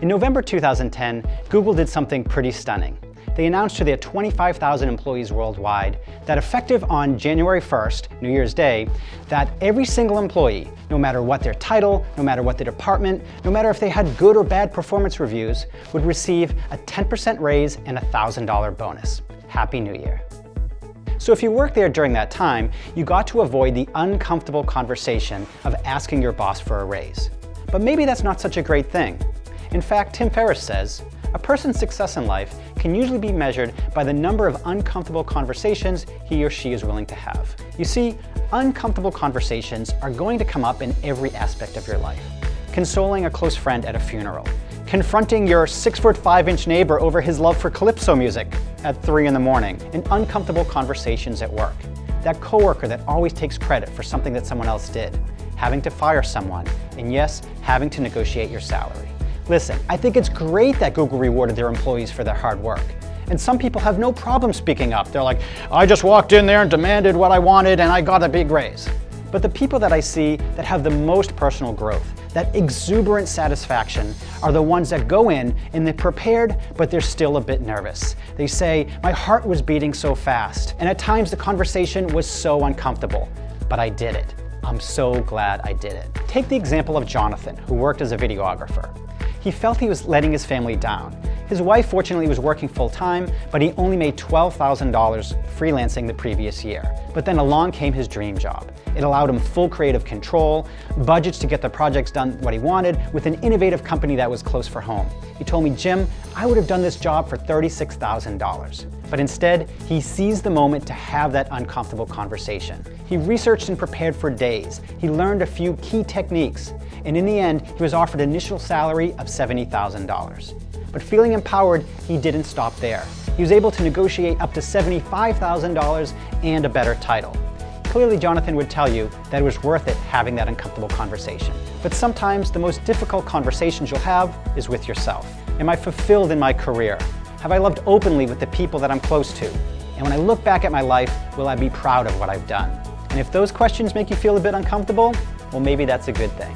In November 2010, Google did something pretty stunning. They announced to their 25,000 employees worldwide that effective on January 1st, New Year's Day, that every single employee, no matter what their title, no matter what their department, no matter if they had good or bad performance reviews, would receive a 10% raise and a $1,000 bonus. Happy New Year. So if you worked there during that time, you got to avoid the uncomfortable conversation of asking your boss for a raise. But maybe that's not such a great thing. In fact, Tim Ferriss says, a person's success in life can usually be measured by the number of uncomfortable conversations he or she is willing to have. You see, uncomfortable conversations are going to come up in every aspect of your life. Consoling a close friend at a funeral, confronting your 6'5" neighbor over his love for calypso music at 3 in the morning, and uncomfortable conversations at work. That coworker that always takes credit for something that someone else did, having to fire someone, and yes, having to negotiate your salary. Listen, I think it's great that Google rewarded their employees for their hard work. And some people have no problem speaking up. They're like, I just walked in there and demanded what I wanted and I got a big raise. But the people that I see that have the most personal growth, that exuberant satisfaction, are the ones that go in and they're prepared, but they're still a bit nervous. They say, my heart was beating so fast, and at times the conversation was so uncomfortable, but I did it. I'm so glad I did it. Take the example of Jonathan, who worked as a videographer. He felt he was letting his family down. His wife fortunately was working full-time, but he only made $12,000 freelancing the previous year. But then along came his dream job. It allowed him full creative control, budgets to get the projects done what he wanted, with an innovative company that was close for home. He told me, Jim, I would have done this job for $36,000. But instead, he seized the moment to have that uncomfortable conversation. He researched and prepared for days. He learned a few key techniques. And in the end, he was offered an initial salary of $70,000. But feeling empowered, he didn't stop there. He was able to negotiate up to $75,000 and a better title. Clearly, Jonathan would tell you that it was worth it having that uncomfortable conversation. But sometimes the most difficult conversations you'll have is with yourself. Am I fulfilled in my career? Have I loved openly with the people that I'm close to? And when I look back at my life, will I be proud of what I've done? And if those questions make you feel a bit uncomfortable, well, maybe that's a good thing.